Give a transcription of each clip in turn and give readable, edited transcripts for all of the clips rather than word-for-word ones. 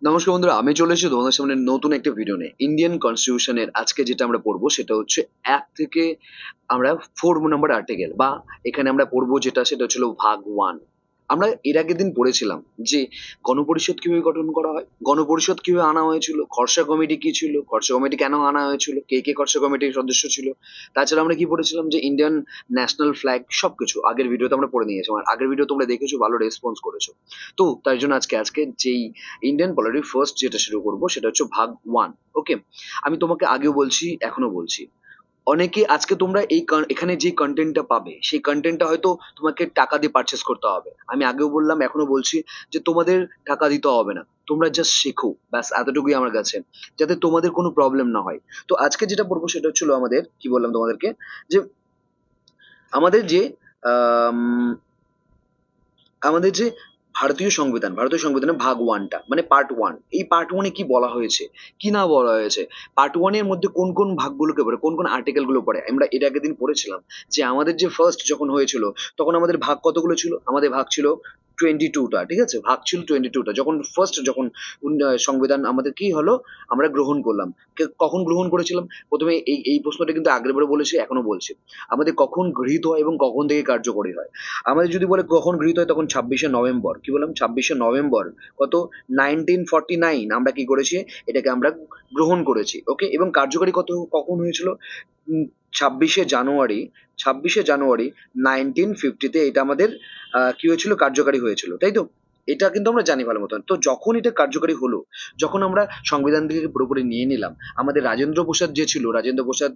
নমস্কার বন্ধুরা, আমি চলে এসেছি তোমাদের সামনে নতুন একটা ভিডিও নিয়ে। ইন্ডিয়ান কনস্টিটিউশনের আজকে যেটা আমরা পড়বো সেটা হচ্ছে ১ থেকে আমরা ৪ নম্বর আর্টিকেল বা এখানে আমরা পড়বো সেটা হচ্ছিল ভাগ ১। আমরা এর আগের দিন পড়েছিলাম যে গণপরিষদ কিভাবে গঠন করা হয়, গণপরিষদ কিভাবে আনা হয়েছিল, খরচা কমিটি কি ছিল, খরচা কমিটি কেন আনা হয়েছিল, কে খরচা কমিটির সদস্য ছিল। তাছাড়া আমরা কি পড়েছিলাম যে ইন্ডিয়ান ন্যাশনাল ফ্ল্যাগ সবকিছু আগের ভিডিওতে আমরা পড়ে নিয়েছি। আর আগের ভিডিও তোমরা দেখেছো, ভালো রেসপন্স করেছো। তো তাই জন্য আজকে যেই ইন্ডিয়ান পলিটি ফার্স্ট যেটা শুরু করবো সেটা হচ্ছে ভাগ ১। ওকে, আমি তোমাকে আগেও বলছি, এখনো বলছি, অনেকে আজকে তোমরা এখানে যে কন্টেন্টটা পাবে সেই কন্টেন্টটা হয়তো তোমাকে টাকা দিয়ে পারচেস করতে হবে। আমি আগেও বললাম, এখনো বলছি যে তোমাদের টাকা দিতে হবে না, তোমরা জাস্ট শেখো, ব্যাস এতটুকুই আমার কাছে, যাতে তোমাদের কোনো প্রবলেম না হয়। তো আজকে যেটা পড়বো সেটা হচ্ছিল আমাদের, কি বললাম তোমাদেরকে, যে আমাদের যে আম, আমাদের যে ভারতীয় সংবিধানের ভাগ ১টা মানে পার্ট ১, এই পার্ট ১-এ কি বলা হয়েছে, কি না বলা হয়েছে, পার্ট ১-এর মধ্যে কোন কোন ভাগগুলোকে পড়ে, কোন কোন আর্টিকেল গুলো পড়ে, আমরা এর আগের দিন পড়েছিলাম যে আমাদের যে ফার্স্ট যখন হয়েছিল তখন আমাদের ভাগ কতগুলো ছিল, আমাদের ভাগ ছিল 22টা। ঠিক আছে, ভাগ ছিল 22টা যখন ফার্স্ট, যখন সংবিধান আমাদের কি হলো, আমরা গ্রহণ করলাম। কখন গ্রহণ করেছিলাম, প্রথমে এই প্রশ্নটা কিন্তু আগের বারে বলেছি, এখনো বলছি, আমাদের কখন গৃহীত হয় এবং কখন থেকে কার্যকরী হয়। আমাদের যদি বলে কখন গৃহীত হয়, তখন ২৬শে নভেম্বর, কি বললাম, ২৬শে নভেম্বর কত, 1949 আমরা কি করেছি, এটাকে আমরা গ্রহণ করেছি। ওকে, এবং কার্যকরী কখন হয়েছিল, ২৬শে জানুয়ারি, ২৬শে জানুয়ারি 1950-তে এটা আমাদের কি হয়েছিল, কার্যকারী হয়েছিল, তাই তো। এটা কিন্তু আমরা জানি ভালো মতন। তো যখন এটা কার্যকারী হলো, যখন আমরা সংবিধান থেকে পুরোপুরি নিয়ে নিলাম, আমাদের রাজেন্দ্র প্রসাদ যে ছিল, রাজেন্দ্র প্রসাদ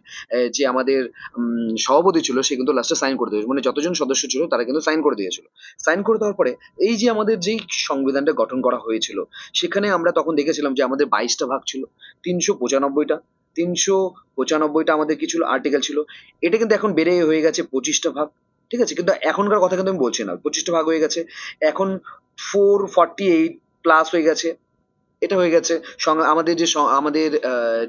যে আমাদের সভাপতি ছিল, সে কিন্তু লাস্টে সাইন করে দিয়েছিল, মানে যতজন সদস্য ছিল তারা কিন্তু সাইন করে দিয়েছিল। সাইন করে দেওয়ার পরে এই যে আমাদের যেই সংবিধানটা গঠন করা হয়েছিল, সেখানে আমরা তখন দেখেছিলাম যে আমাদের ২২টা ভাগ ছিল, ৩৯৫টা, ৩৯৫টা আমাদের কি ছিল, আর্টিকেল ছিল। এটা কিন্তু এখন বেড়ে হয়ে গেছে ২৫টা ভাগ। ঠিক আছে, কিন্তু এখনকার কথা কিন্তু আমি বলছি না, ২৫টা ভাগ হয়ে গেছে এখন, 448 প্লাস হয়ে গেছে। এটা হয়ে গেছে আমাদের আমাদের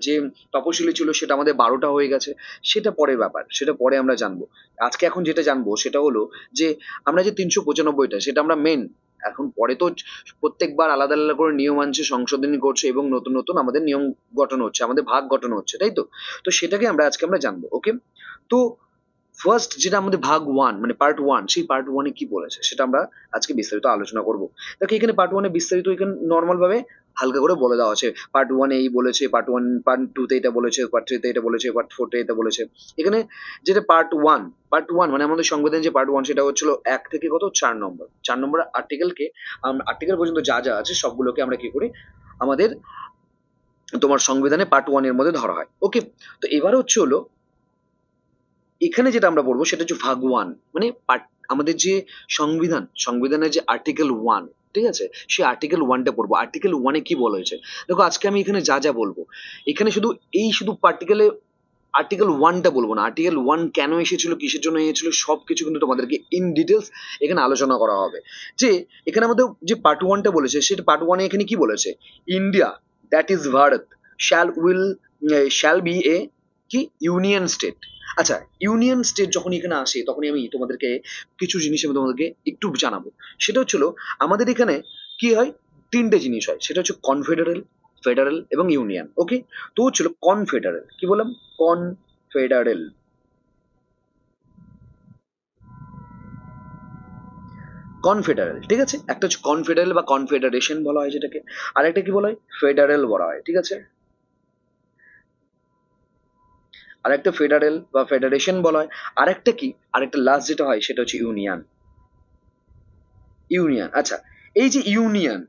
যে তপশিলি ছিল সেটা আমাদের ১২টা হয়ে গেছে। সেটা পরের ব্যাপার, সেটা পরে আমরা জানবো। আজকে এখন যেটা জানবো সেটা হলো যে আমরা যে ৩৯৫টা সেটা আমরা মেন, এখন পরে তো প্রত্যেকবার আলাদা আলাদা করে নিয়ম আনছে, সংশোধনী করছে এবং নতুন নতুন আমাদের নিয়ম গঠন হচ্ছে, আমাদের ভাগ গঠন হচ্ছে, তাই তো। তো সেটাকে আমরা জানবো। ওকে, তো ফার্স্ট যেটা আমাদের ভাগ ১ মানে পার্ট ১, সেই পার্ট ১-এ কি বলেছে সেটা আমরা আজকে বিস্তারিত আলোচনা করব। দেখো এখানে পার্ট ১-এ বিস্তারিত, এখানে নরমাল ভাবে হালকা করে বলে দেওয়া আছে। পার্ট ১-এ এই বলেছে, পার্ট ২-তে এটা বলেছে, পার্ট ৩-তে এটা বলেছে, পার্ট ৪-তে এটা বলেছে। এখানে যেটা পার্ট ১ মানে আমাদের সংবিধান যে পার্ট ১ সেটা হচ্ছিল ১ থেকে কত, ৪ নম্বর, ৪ নম্বর আর্টিকেলকে, আর্টিকেল পর্যন্ত যা যা আছে সবগুলোকে আমরা কি করি, আমাদের তোমার সংবিধানে পার্ট ১ এর মধ্যে ধরা হয়। ওকে, তো এবার হচ্ছে হলো এখানে যেটা আমরা পড়বো সেটা হচ্ছে ভাগ ১, মানে আমাদের যে সংবিধানের যে আর্টিকেল ১, ঠিক আছে, সেই আর্টিকেল ১টা পড়বো। আর্টিকেল ১-এ কি বলা হয়েছে, দেখো আজকে আমি এখানে যা যা বলবো, এখানে শুধু আর্টিকেল ১টা বলবো না, আর্টিকেল ১ কেন এসেছিল, কিসের জন্য এসেছিল, সবকিছু কিন্তু তোমাদেরকে ইন ডিটেলস এখানে আলোচনা করা হবে। যে এখানে আমাদের যে পার্ট ১টা বলেছে, সেটা পার্ট ১-এ এখানে কি বলেছে, India, that is Bharat, shall will shall be a কি ইউনিয়ন স্টেট। আচ্ছা, ইউনিয়ন স্টেট যখন এখানে আসে তখনই আমি তোমাদেরকে কিছু জিনিস আমি তোমাদেরকে একটু জানাবো। সেটা হচ্ছিল আমাদের এখানে কি হয়, ৩টে জিনিস হয়, সেটা হচ্ছে কনফেডারেল, ফেডারেল এবং ইউনিয়ন। ওকে, তো হচ্ছিল কনফেডারেল, কি বললাম, কনফেডারেল, কনফেডারেল, ঠিক আছে, একটা হচ্ছে কনফেডারেল বা কনফেডারেশন বলা হয় যেটাকে, আর একটা কি বলা হয়, ফেডারেল বলা হয়, ঠিক আছে, আর একটা ফেডারেল বা ফেডারেশন বলা হয়, আর একটা কি, আরেকটা লাস্ট যেটা হয় সেটা হচ্ছে ইউনিয়ন। ইউনিয়ন, আচ্ছা, এই যে ইউনিয়ন,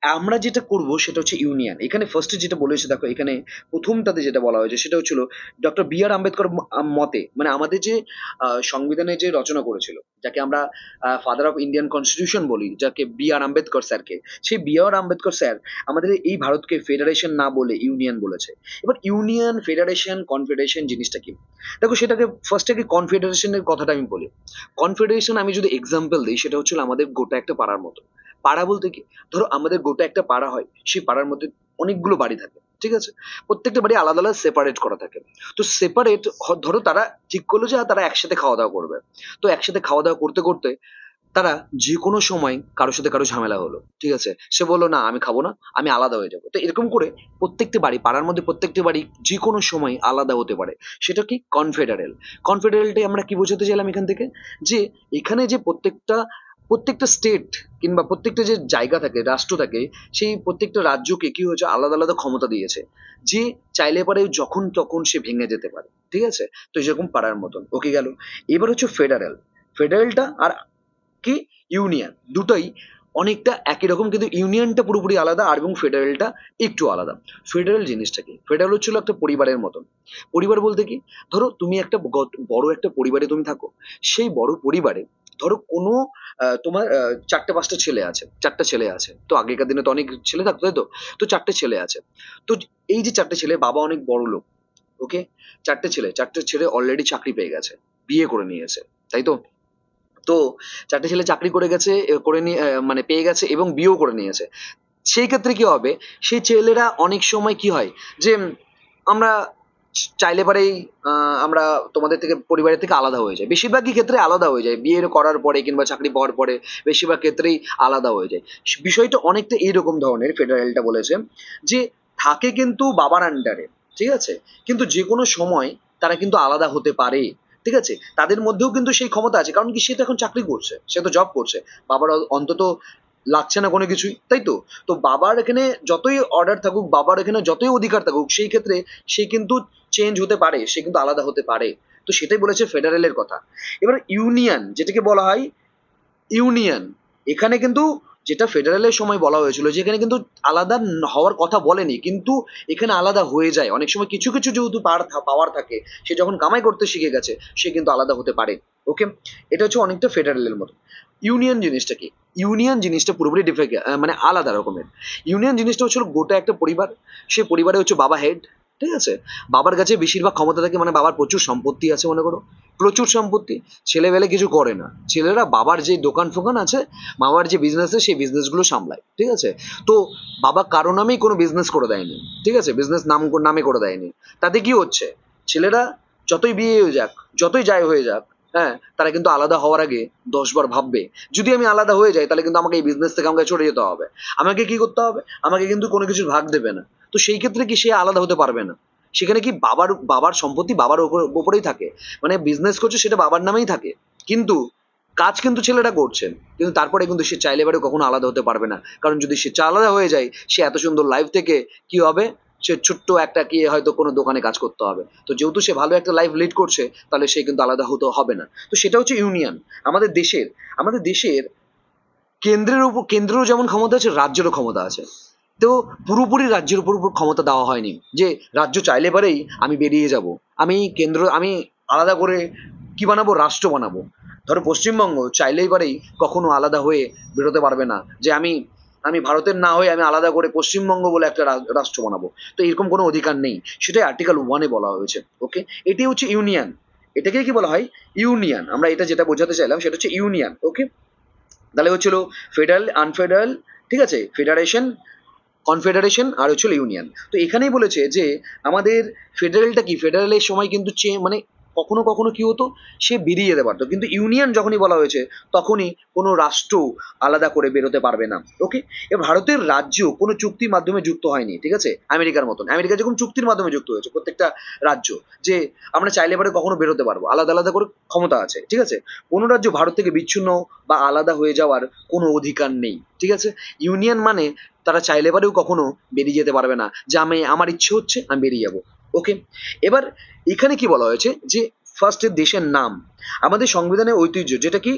আমরা যেটা করব সেটা হচ্ছে ইউনিয়ন। এখানে ফার্স্টে যেটা বলেছে, দেখো এখানে প্রথমটাতে যেটা বলা হয়েছে সেটা হচ্ছিল ডক্টর বি আর আম্বেদকর মতে, মানে আমাদের যে সংবিধানে যে রচনা করেছিল, যাকে আমরা ফাদার অফ ইন্ডিয়ান কনস্টিটিউশন বলি, যাকে বি আর আম্বেদকর স্যারকে, সেই বি আর আম্বেদকর স্যার আমাদের এই ভারতকে ফেডারেশন না বলে ইউনিয়ন বলেছে। এবার ইউনিয়ন, ফেডারেশন, কনফেডারেশন জিনিসটা কি, দেখো সেটাকে ফার্স্টে কি কনফেডারেশনের কথাটা আমি বলি। কনফেডারেশন আমি যদি এক্সাম্পল দিই, সেটা হচ্ছিল আমাদের গোটা একটা পাড়ার মতো। পাড়া বলতে কি, ধরো আমাদের গোটা একটা পাড়া হয়, সেই পাড়ার মধ্যে অনেকগুলো বাড়ি থাকে, ঠিক আছে, প্রত্যেকটা বাড়ি আলাদা আলাদা সেপারেট করা থাকে। তো ধরো তারা ঠিক করলো যে তারা একসাথে খাওয়া দাওয়া করবে। তো একসাথে খাওয়া দাওয়া করতে করতে তারা যে কোনো সময় কারোর সাথে কারো ঝামেলা হলো, ঠিক আছে, সে বললো না আমি খাবো না, আমি আলাদা হয়ে যাবো। তো এরকম করে প্রত্যেকটি বাড়ি, পাড়ার মধ্যে প্রত্যেকটি বাড়ি যে কোনো সময় আলাদা হতে পারে। সেটা কি কনফেডারেল। কনফেডারেলটাই আমরা কি বোঝাতে চাইলাম এখান থেকে, যে এখানে যে প্রত্যেকটা প্রত্যেকটা স্টেট কিংবা প্রত্যেকটা যে জায়গা থাকে, রাষ্ট্র থাকে, সেই প্রত্যেকটা রাজ্যকে কি হয়েছে আলাদা আলাদা ক্ষমতা দিয়েছে, যে চাইলে পারে যখন তখন সে ভেঙে যেতে পারে, ঠিক আছে। তো যেরকম পাড়ার মতন, ওকে গেল। এবার হচ্ছে ফেডারেল। ফেডারেলটা আর কি ইউনিয়ন, দুটোই অনেকটা একই রকম, কিন্তু ইউনিয়নটা পুরোপুরি আলাদা আর এবং ফেডারেলটা একটু আলাদা। ফেডারেল জিনিসটা কি, ফেডারেল হচ্ছিল একটা পরিবারের মতন। পরিবার বলতে কি, ধরো তুমি একটা বড় একটা পরিবারে তুমি থাকো, সেই বড় পরিবারে ধরো কোনো তোমার চারটে পাঁচটা ছেলে আছে, চারটা ছেলে আছে, তো আগেকার দিনে তো অনেক ছেলে থাকতো, তাই তো। তো চারটে ছেলে আছে। তো এই যে চারটে ছেলে, বাবা অনেক বড় লোক, ওকে। চারটে ছেলে অলরেডি চাকরি পেয়ে গেছে, বিয়ে করে নিয়েছে, তাই তো। তো চারটে ছেলে চাকরি করে গেছে, করে নিয়ে মানে পেয়ে গেছে এবং বিয়েও করে নিয়েছে। সেই ক্ষেত্রে কি হবে, সেই ছেলেরা অনেক সময় কি হয় যে আমরা চাইলে পারেই আমরা তোমাদের থেকে, পরিবারের থেকে আলাদা হয়ে যায়, বেশিরভাগই ক্ষেত্রে আলাদা হয়ে যায় বিয়ে করার পরে কিংবা চাকরি পাওয়ার পরে, বেশিরভাগ ক্ষেত্রেই আলাদা হয়ে যায়। বিষয়টা অনেকটা এইরকম ধরনের ফেডারেলটা বলেছে, যে থাকে কিন্তু বাবার আন্ডারে, ঠিক আছে, কিন্তু যে কোনো সময় তারা কিন্তু আলাদা হতে পারে, ঠিক আছে। তাদের মধ্যেও কিন্তু সেই ক্ষমতা আছে, কারণ কি সে তো এখন চাকরি করছে, সে তো জব করছে, বাবার অন্তত লাগছে না কোনো কিছুই, তাই তো। তো বাবার এখানে যতই অর্ডার থাকুক, বাবার এখানে যতই অধিকার থাকুক, সেই ক্ষেত্রে সে কিন্তু চেঞ্জ হতে পারে, সে কিন্তু আলাদা হতে পারে। তো সেটাই বলেছে ফেডারেলের কথা। এবার ইউনিয়ন যেটাকে বলা হয়, ইউনিয়ন, এখানে কিন্তু যেটা ফেডারেলের সময় বলা হয়েছিল, যে এখানে কিন্তু আলাদা হওয়ার কথা বলেনি, কিন্তু এখানে আলাদা হয়ে যায় অনেক সময়, কিছু কিছু যেহেতু পাওয়ার থাকে, সে যখন কামাই করতে শিখে গেছে, সে কিন্তু আলাদা হতে পারে, ওকে। এটা হচ্ছে অনেকটা ফেডারেলের মতো। ইউনিয়ন জিনিসটা কি, ইউনিয়ন জিনিসটা পুরোপুরি মানে আলাদা রকমের। ইউনিয়ন জিনিসটা হচ্ছিল গোটা একটা পরিবার, সে পরিবারে হচ্ছে বাবা হেড, ঠিক আছে। বাবার কাছে বেশিরভাগ ক্ষমতা থাকে, মানে বাবার প্রচুর সম্পত্তি আছে, মনে করো প্রচুর সম্পত্তি। ছেলেবেলে কিছু করে না, ছেলেরা বাবার যে দোকান ফোকান আছে, বাবার যে বিজনেস আছে, সেই বিজনেসগুলো সামলায়, ঠিক আছে। তো বাবা কারো নামেই কোনো বিজনেস করে দেয়নি, ঠিক আছে, বিজনেস নামে করে দেয়নি। তাতে কি হচ্ছে, ছেলেরা যতই বিয়ে হয়ে যাক, যতই যাই হয়ে যাক, হ্যাঁ, তারা কিন্তু আলাদা হওয়ার আগে 10 বার ভাববে, যদি আমি আলাদা হয়ে যাই তাহলে কিন্তু আমাকে এই বিজনেস থেকে আমাকে ছড়ে যেতে হবে, আমাকে কি করতে হবে, আমাকে কিন্তু কোনো কিছুর ভাগ দেবে না। তো সেই ক্ষেত্রে কি সে আলাদা হতে পারবে না। সেখানে কি বাবার বাবার সম্পত্তি বাবার উপরেই থাকে, মানে বিজনেস করছে সেটা বাবার নামেই থাকে, কিন্তু কাজ কিন্তু ছেলেটা করছেন, কিন্তু তারপরে কিন্তু সে চাইলে এবারে কখনো আলাদা হতে পারবে না, কারণ যদি সে আলাদা হয়ে যায়, সে এত সুন্দর লাইফ থেকে কি হবে, সে ছোট্ট একটা কি হয়তো কোনো দোকানে কাজ করতে হবে। তো যেহেতু সে ভালো একটা লাইফ লিড করছে, তাহলে সে কিন্তু আলাদা হতে হবে না। তো সেটা হচ্ছে ইউনিয়ন। আমাদের দেশের কেন্দ্রেরও যেমন ক্ষমতা আছে, রাজ্যেরও ক্ষমতা আছে। তো পুরোপুরি রাজ্যের উপর ক্ষমতা দেওয়া হয়নি, যে রাজ্য চাইলে পারেই আমি বেরিয়ে যাব, আমি আলাদা করে কি বানাবো, রাষ্ট্র বানাবো। ধরো পশ্চিমবঙ্গ চাইলেই পারেই কখনো আলাদা হয়ে বেরোতে পারবে না, যে আমি আমি ভারতের না হয়ে আমি আলাদা করে পশ্চিমবঙ্গ বলে একটা রাষ্ট্র বানাবো। তো এরকম কোনো অধিকার নেই, সেটাই আর্টিকেল 1-এ বলা হয়েছে, ওকে। এটাই হচ্ছে ইউনিয়ন। এটাকে কি বলা হয়, ইউনিয়ন। আমরা এটা যেটা বোঝাতে চাইলাম সেটা হচ্ছে ইউনিয়ন, ওকে। তাহলে হচ্ছিল ফেডারেল, আনফেডারেল, ঠিক আছে, ফেডারেশন, কনফেডারেশন আর হচ্ছিল ইউনিয়ন। তো এখানেই বলেছে যে আমাদের ফেডারেলটা কি, ফেডারেলের সময় কিন্তু মানে কখনো কখনো কি হতো, সে বেরিয়ে যেতে পারতো, কিন্তু ইউনিয়ন যখনই বলা হয়েছে, তখনই কোনো রাষ্ট্র আলাদা করে বেরোতে পারবে না, ওকে। এবার ভারতের রাজ্য কোনো চুক্তির মাধ্যমে যুক্ত হয়নি, ঠিক আছে, আমেরিকার মতন। আমেরিকা যেরকম চুক্তির মাধ্যমে যুক্ত হয়েছে প্রত্যেকটা রাজ্য, যে আমরা চাইলে পরে কখনো বেরোতে পারবো, আলাদা আলাদা করে ক্ষমতা আছে, ঠিক আছে। কোনো রাজ্য ভারত থেকে বিচ্ছিন্ন বা আলাদা হয়ে যাওয়ার কোনো অধিকার নেই, ঠিক আছে। ইউনিয়ন মানে তারা চাইলে পারেও কখনো বেরিয়ে যেতে পারবে না, যে আমি আমার ইচ্ছে হচ্ছে আমি বেরিয়ে যাব, ওকে। এবার এখানে কি বলা হয়েছে, যে ফার্স্টের দেশের নাম, আমাদের সংবিধানের ঐতিহ্য যেটা কি,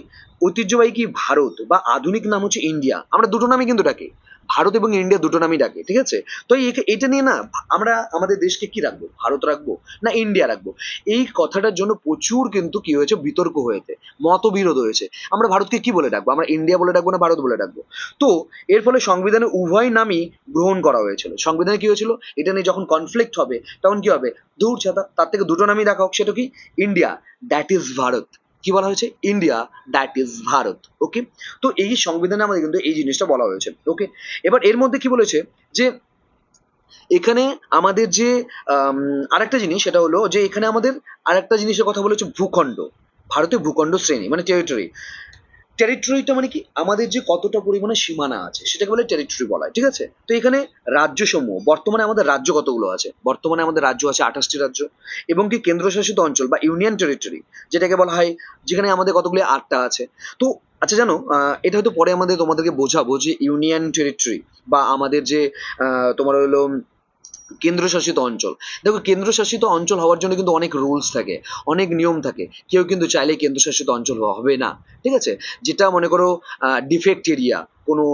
ঐতিহ্যবাহী কি ভারত, বা আধুনিক নাম হচ্ছে ইন্ডিয়া। আমরা দুটো নামই কিন্তু ডাকি, ভারত এবং ইন্ডিয়া দুটো নামই ডাকে, ঠিক আছে। তো এটা নিয়ে না আমরা আমাদের দেশকে কি রাখবো, ভারত রাখবো না ইন্ডিয়া রাখবো, এই কথাটার জন্য প্রচুর কিন্তু কি হয়েছে, বিতর্ক হয়েছে, মতবিরোধ হয়েছে। আমরা ভারতকে কি বলে ডাকবো, আমরা ইন্ডিয়া বলে ডাকবো না ভারত বলে ডাকবো। তো এর ফলে সংবিধানে উভয় নামই গ্রহণ করা হয়েছিল। সংবিধানে কি হয়েছিল, এটা নিয়ে যখন কনফ্লিক্ট হবে, তখন কি হবে, দূর ছাতা, তার থেকে দুটো নামই দেখা হোক, সেটা কি, ইন্ডিয়া, দ্যাট ইজ ভারত। কি বলা হয়েছে, ইন্ডিয়া, দ্যাট ইজ ভারত, ওকে। তো এই সংবিধানে আমাদের কিন্তু এই জিনিসটা বলা হয়েছে, ওকে। এবার এর মধ্যে কি বলেছে, যে এখানে আমাদের যে আরেকটা জিনিস, সেটা হলো যে এখানে আমাদের আরেকটা জিনিসের কথা বলেছে, ভূখণ্ড। ভারতের ভূখণ্ড শ্রেণী মানে টেরিটরি, টেরিটরিটা মানে কি, আমাদের যে কতটা পরিমাণে সীমানা আছে সেটাকে বলে টেরিটরি বলা হয়, ঠিক আছে। তো এখানে রাজ্যসমূহ, বর্তমানে আমাদের রাজ্য কতগুলো আছে, বর্তমানে আমাদের রাজ্য আছে 28টি রাজ্য, এবং কি কেন্দ্রশাসিত অঞ্চল বা ইউনিয়ন টেরিটরি যেটাকে বলা হয়, যেখানে আমাদের কতগুলি 8টা আছে। তো আচ্ছা জানো, এটা হয়তো পরে তোমাদেরকে বোঝাবো যে ইউনিয়ন টেরিটরি বা আমাদের যে তোমার হলো কেন্দ্রশাসিত অঞ্চল। দেখো, কেন্দ্রশাসিত অঞ্চল হওয়ার জন্য কিন্তু অনেক রুলস থাকে, অনেক নিয়ম থাকে। কেউ কিন্তু চাইলে কেন্দ্রশাসিত অঞ্চল হবে না, ঠিক আছে। যেটা মনে করো ডিফেক্ট এরিয়া, কোনো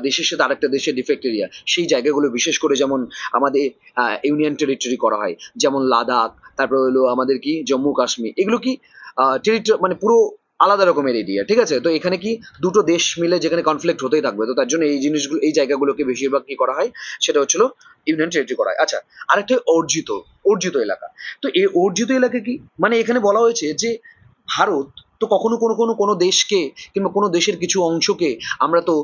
দেশের সাথে আরেকটা দেশের ডিফেক্ট এরিয়া, সেই জায়গাগুলো বিশেষ করে যেমন আমাদের ইউনিয়ন টেরিটরি করা হয়, যেমন লাদাখ, তারপর হলো আমাদের কি জম্মু কাশ্মীর, এগুলো কি টেরিটরি মানে পুরো আলাদা রকমের এরিয়া, ঠিক আছে। তো এখানে কি দুটো দেশ মিলে যেখানে কনফ্লিক্ট হতেই থাকবে, তো তার জন্য এই জিনিসগুলো, এই জায়গাগুলোকে বেশিরভাগ কি করা হয়, সেটা হচ্ছিল ইউনিয়ন টেরিটরি করা হয়। আচ্ছা, আরেকটা অর্জিত, অর্জিত এলাকা। তো এই অর্জিত এলাকা কি, মানে এখানে বলা হয়েছে যে ভারত তো কখনো কোনো কোনো কোনো দেশকে কিংবা কোনো দেশের কিছু অংশকে আমরা তো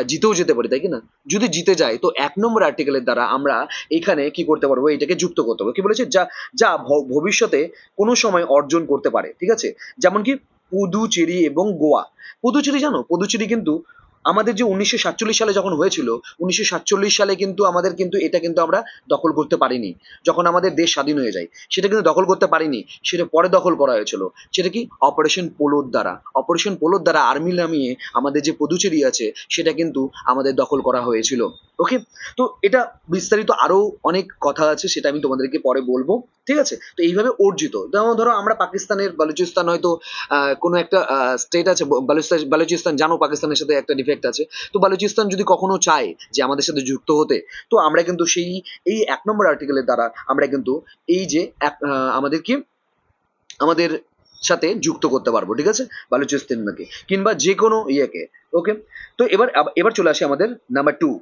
জিতেও যেতে পারি, তাই কি না? যদি জিতে যায় তো 1 নম্বর আর্টিকেলের দ্বারা আমরা এখানে কি করতে পারবো, এটাকে যুক্ত করতে পারবো। কি বলেছে, যা যা ভবিষ্যতে কোনো সময় অর্জন করতে পারে, ঠিক আছে। যেমন কি পুদুচেরি এবং গোয়া। পুদুচেরি জানো, পুদুচেরি কিন্তু আমাদের যে 1947 সালে যখন হয়েছিল, 1947 সালে কিন্তু আমাদের কিন্তু এটা কিন্তু আমরা দখল করতে পারিনি। যখন আমাদের দেশ স্বাধীন হয়ে যায় সেটা কিন্তু দখল করতে পারিনি, সেটা পরে দখল করা হয়েছিল। সেটা কি, অপারেশন পোলোর দ্বারা, অপারেশন পোলোর দ্বারা আর্মি নামিয়ে আমাদের যে পুদুচেরি আছে সেটা কিন্তু আমাদের দখল করা হয়েছিল। ওকে, তো এটা বিস্তারিত আরো অনেক কথা আছে, সেটা আমি তোমাদেরকে পরে বলবো, ঠিক আছে। তো এইভাবে অর্জিত, যেমন ধরো আমরা পাকিস্তানের বালুচিস্তান হয়তো কোনো একটা স্টেট আছে, বালুচিস্তান জানো পাকিস্তানের সাথে একটা ডিফেক্ট আছে। তো বালুচিস্তান যদি কখনো চায় যে আমাদের সাথে যুক্ত হতে, তো আমরা কিন্তু সেই এই 1 নম্বর আর্টিকেলের দ্বারা আমরা কিন্তু এই যে আমাদের কি, আমাদের সাথে যুক্ত করতে পারবো, ঠিক আছে, বালুচিস্তানকে কিংবা যে কোনো ইয়েকে। ওকে, তো এবার চলে আসি আমাদের নাম্বার 2।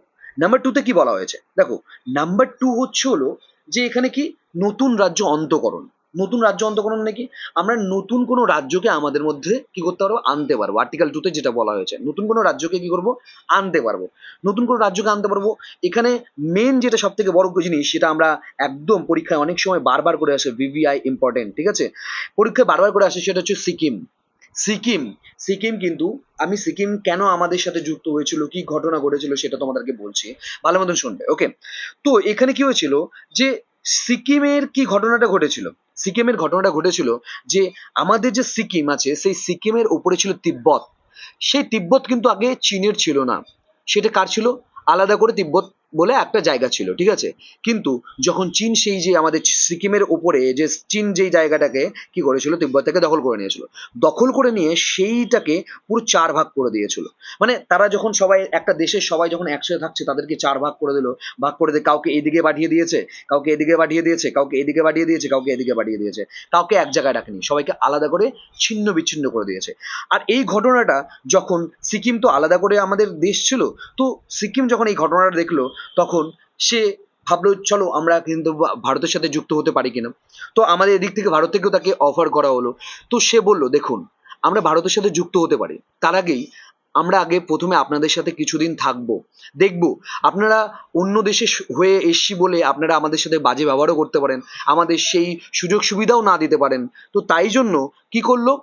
নাম্বার 2তে কি বলা হয়েছে দেখো, নাম্বার 2 হচ্ছে হলো যে এখানে কি, নতুন রাজ্য অন্তঃকরণ। নতুন রাজ্য অন্তঃকরণ মানে কি, আমরা নতুন কোনো রাজ্যকে আমাদের মধ্যে কি করতে পারবো, আনতে পারবো। আর্টিকেল 2তে যেটা বলা হয়েছে, নতুন কোনো রাজ্যকে কি করবো, আনতে পারবো। নতুন কোনো রাজ্যকে আনতে পারবো। এখানে মেন যেটা সব থেকে বড় জিনিস, সেটা আমরা একদম পরীক্ষায় অনেক সময় বারবার করে আসে, ভিভিআই ইম্পর্টেন্ট, ঠিক আছে, পরীক্ষায় বারবার করে আসে, সেটা হচ্ছে সিকিম। সিকিম, সিকিম কিন্তু, আমি সিকিম কেন আমাদের সাথে যুক্ত হয়েছিল, কি ঘটনা ঘটেছিল সেটা তোমাদেরকে বলছি, ভালো মতন শুনবে। ওকে, তো এখানে কি হয়েছিল যে সিকিমের কি ঘটনাটা ঘটেছিল, সিকিমের ঘটনাটা ঘটেছিল যে আমাদের যে সিকিম আছে সেই সিকিমের উপরে ছিল তিব্বত। সেই তিব্বত কিন্তু আগে চীনের ছিল না, সেটা কার ছিল, আলাদা করে তিব্বত বলে একটা জায়গা ছিল, ঠিক আছে। কিন্তু যখন চীন সেই যে আমাদের সিকিমের উপরে যে চীন যেই জায়গাটাকে কি করেছিল, তিব্বত থেকে দখল করে নিয়েছিল, দখল করে নিয়ে সেইটাকে পুরো 4 ভাগ করে দিয়েছিল। মানে তারা যখন সবাই একটা দেশের সবাই যখন একসাথে থাকছে তাদেরকে 4 ভাগ করে দিল, ভাগ করে দিয়ে কাউকে এদিকে পাঠিয়ে দিয়েছে, কাউকে এদিকে পাঠিয়ে দিয়েছে, কাউকে এদিকে পাঠিয়ে দিয়েছে, কাউকে এদিকে পাঠিয়ে দিয়েছে, কাউকে এক জায়গায় রাখেনি, সবাইকে আলাদা করে ছিন্ন বিচ্ছিন্ন করে দিয়েছে। আর এই ঘটনাটা যখন, সিকিম তো আলাদা করে আমাদের দেশ ছিল, তো সিকিম যখন এই ঘটনাটা দেখলো তখন সে ভাবলো চলো আমরা কিন্তু ভারতের সাথে যুক্ত হতে পারি কিনা। তো আমাদের এদিক থেকে ভারত থেকেও তাকে অফার করা হলো। তো সে বলল দেখুন, আমরা ভারতের সাথে যুক্ত হতে পারি, তার আগেই আমরা আগে প্রথমে আপনাদের সাথে কিছুদিন থাকবো, দেখবো আপনারা অন্য দেশে হয়ে এসছি বলে আপনারা আমাদের সাথে বাজে ব্যবহারও করতে পারেন, আমাদের সেই সুযোগ সুবিধাও না দিতে পারেন। তো তাই জন্য কি করলো,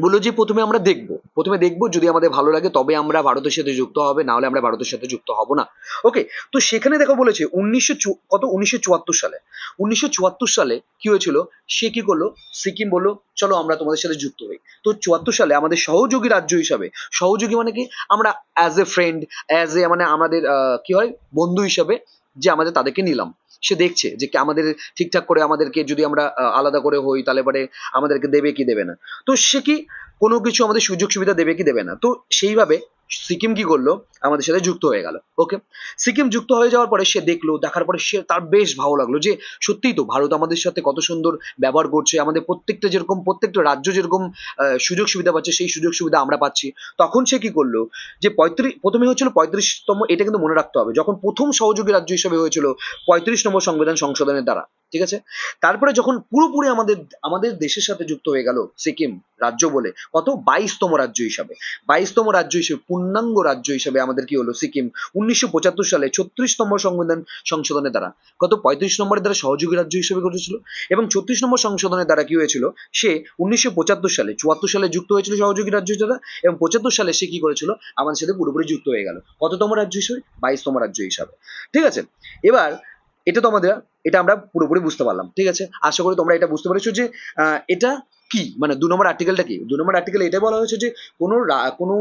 বললো যে প্রথমে দেখবো যদি আমাদের ভালো লাগে তবে আমরা ভারতের সাথে যুক্ত হবে, না হলে আমরা ভারতের সাথে যুক্ত হব না। ওকে, তো সেখানে দেখো বলেছে 1974 সালে, 1974 সালে কি হয়েছিল, সে কি করলো, সিকিম বললো চলো আমরা তোমাদের সাথে যুক্ত হই। তো 74 সালে আমাদের সহযোগী রাজ্য হিসাবে, সহযোগী মানে কি, আমরা as a friend, as a মানে আমাদের কি হয়, বন্ধু হিসাবে, যে আমাদের তাদেরকে নিলাম। সে দেখছে যে আমাদের ঠিকঠাক করে আমাদেরকে যদি আমরা আলাদা করে হই তাহলে পরে আমাদেরকে দেবে কি দেবে না। তো সে কি কোনো কিছু আমাদের সুযোগ সুবিধা দেবে কি দেবে না, তো সেইভাবে সিকিম কি করলো, আমাদের সাথে যুক্ত হয়ে গেল। ওকে, সিকিম যুক্ত হয়ে যাওয়ার পরে সে দেখলো, দেখার পরে সে তার বেশ ভালো লাগলো যে সত্যিই তো ভারত আমাদের সাথে কত সুন্দর ব্যবহার করছে, আমাদের প্রত্যেকটা যেরকম প্রত্যেকটা রাজ্য যেরকম সুযোগ সুবিধা পাচ্ছে সেই সুযোগ সুবিধা আমরা পাচ্ছি। তখন সে কি করলো, যে প্রথমে হয়েছিল 35তম, এটা কিন্তু মনে রাখতে হবে, যখন প্রথম সহযোগী রাজ্য হিসেবে হয়েছিল 35 নম্বর সংবিধান সংশোধনের দ্বারা, ঠিক আছে। তারপরে যখন পুরোপুরি আমাদের আমাদের দেশের সাথে যুক্ত হয়ে গেল সিকিম রাজ্য বলে, কত 22তম রাজ্য হিসাবে, 22তম রাজ্য হিসেবে পূর্ণাঙ্গ রাজ্য হিসেবে আমাদের কি হলো সিকিম 1975 সালে 36তম সংবিধান সংশোধনের দ্বারা, কত 35 নম্বরের দ্বারা সহযোগী রাজ্য হিসেবে গঠিয়েছিল, এবং 36 নম্বর সংশোধনের দ্বারা কি হয়েছিল, সে 1975 সালে 74 সালে যুক্ত হয়েছিল সহযোগী রাজ্য হিসেবে, এবং 75 সালে সে কি করেছিল, আমাদের সাথে পুরোপুরি যুক্ত হয়ে গেল কততম রাজ্য হিসেবে, 22তম রাজ্য হিসাবে। ঠিক আছে। এবার এটা তো আমাদের, এটা আমরা পুরোপুরি বুঝতে পারলাম। ঠিক আছে, আশা করি তোমরা এটা বুঝতে পেরেছো যে এটা কি, মানে 2 নম্বর আর্টিকেলটা কি। 2 নম্বর আর্টিকেল এটা বলা হয়েছে যে কোনো কোনো